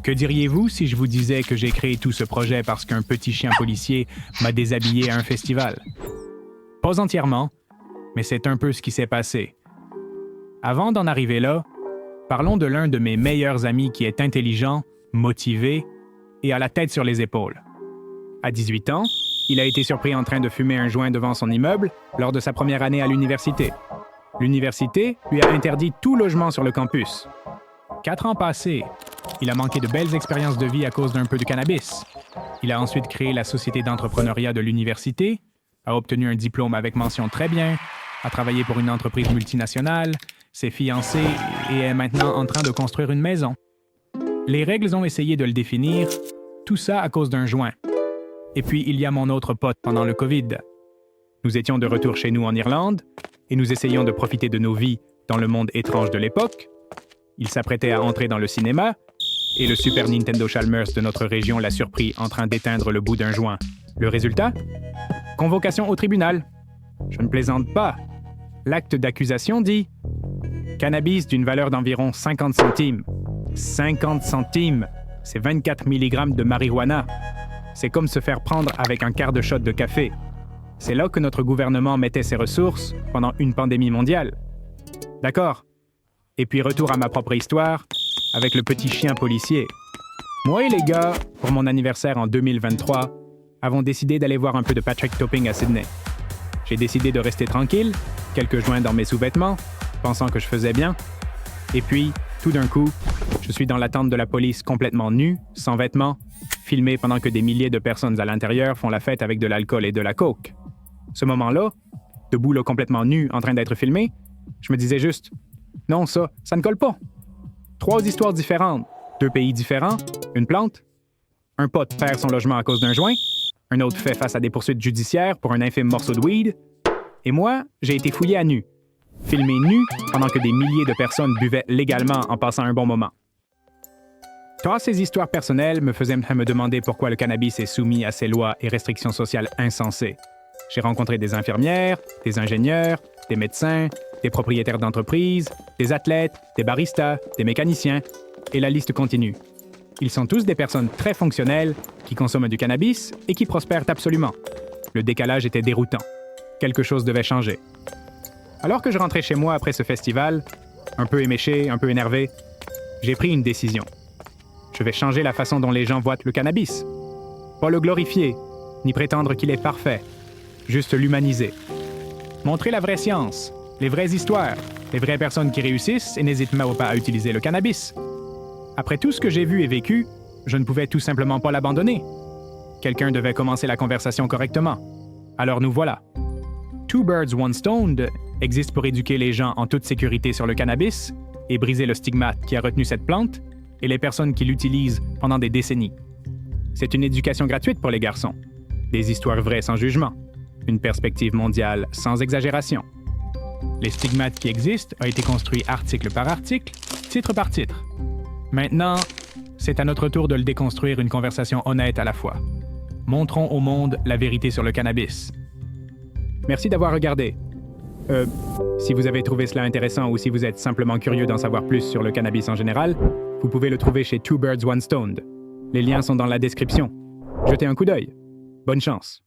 Que diriez-vous si je vous disais que j'ai créé tout ce projet parce qu'un petit chien policier m'a déshabillé à un festival? Pas entièrement, mais c'est un peu ce qui s'est passé. Avant d'en arriver là, parlons de l'un de mes meilleurs amis qui est intelligent, motivé et a la tête sur les épaules. À 18 ans, il a été surpris en train de fumer un joint devant son immeuble lors de sa première année à l'université. L'université lui a interdit tout logement sur le campus. 4 ans passés, il a manqué de belles expériences de vie à cause d'un peu de cannabis. Il a ensuite créé la société d'entrepreneuriat de l'université, a obtenu un diplôme avec mention très bien, a travaillé pour une entreprise multinationale, s'est fiancé et est maintenant en train de construire une maison. Les règles ont essayé de le définir, tout ça à cause d'un joint. Et puis, il y a mon autre pote pendant le COVID. Nous étions de retour chez nous en Irlande et nous essayions de profiter de nos vies dans le monde étrange de l'époque. Il s'apprêtait à entrer dans le cinéma et le Super Nintendo Chalmers de notre région l'a surpris en train d'éteindre le bout d'un joint. Le résultat? Convocation au tribunal. Je ne plaisante pas. L'acte d'accusation dit « Cannabis d'une valeur d'environ 50 centimes. 50 centimes! C'est 24 mg de marijuana. C'est comme se faire prendre avec un quart de shot de café. C'est là que notre gouvernement mettait ses ressources pendant une pandémie mondiale. D'accord. Et puis retour à ma propre histoire, avec le petit chien policier. Moi et les gars, pour mon anniversaire en 2023, avons décidé d'aller voir un peu de Patrick Topping à Sydney. J'ai décidé de rester tranquille, quelques joints dans mes sous-vêtements, pensant que je faisais bien. Et puis, tout d'un coup, je suis dans l'attente de la police complètement nu, sans vêtements, filmé pendant que des milliers de personnes à l'intérieur font la fête avec de l'alcool et de la coke. Ce moment-là, debout là complètement nu, en train d'être filmé, je me disais juste « Non, ça ne colle pas. » 3 histoires différentes, 2 pays différents, une plante. Un pote perd son logement à cause d'un joint, un autre fait face à des poursuites judiciaires pour un infime morceau de weed. Et moi, j'ai été fouillé à nu, filmé nu pendant que des milliers de personnes buvaient légalement en passant un bon moment. Toutes ces histoires personnelles me faisaient me demander pourquoi le cannabis est soumis à ces lois et restrictions sociales insensées. J'ai rencontré des infirmières, des ingénieurs, des médecins, des propriétaires d'entreprises, des athlètes, des baristas, des mécaniciens, et la liste continue. Ils sont tous des personnes très fonctionnelles qui consomment du cannabis et qui prospèrent absolument. Le décalage était déroutant. Quelque chose devait changer. Alors que je rentrais chez moi après ce festival, un peu éméché, un peu énervé, j'ai pris une décision. Je vais changer la façon dont les gens voient le cannabis. Pas le glorifier, ni prétendre qu'il est parfait. Juste l'humaniser. Montrer la vraie science, les vraies histoires, les vraies personnes qui réussissent et n'hésitent même pas à utiliser le cannabis. Après tout ce que j'ai vu et vécu, je ne pouvais tout simplement pas l'abandonner. Quelqu'un devait commencer la conversation correctement. Alors nous voilà. Two Birds, One Stone existe pour éduquer les gens en toute sécurité sur le cannabis et briser le stigmate qui a retenu cette plante et les personnes qui l'utilisent pendant des décennies. C'est une éducation gratuite pour les garçons. Des histoires vraies sans jugement. Une perspective mondiale sans exagération. Les stigmates qui existent ont été construits article par article, titre par titre. Maintenant, c'est à notre tour de le déconstruire une conversation honnête à la fois. Montrons au monde la vérité sur le cannabis. Merci d'avoir regardé. Si vous avez trouvé cela intéressant ou si vous êtes simplement curieux d'en savoir plus sur le cannabis en général, vous pouvez le trouver chez Two Birds, One Stone. Les liens sont dans la description. Jetez un coup d'œil. Bonne chance.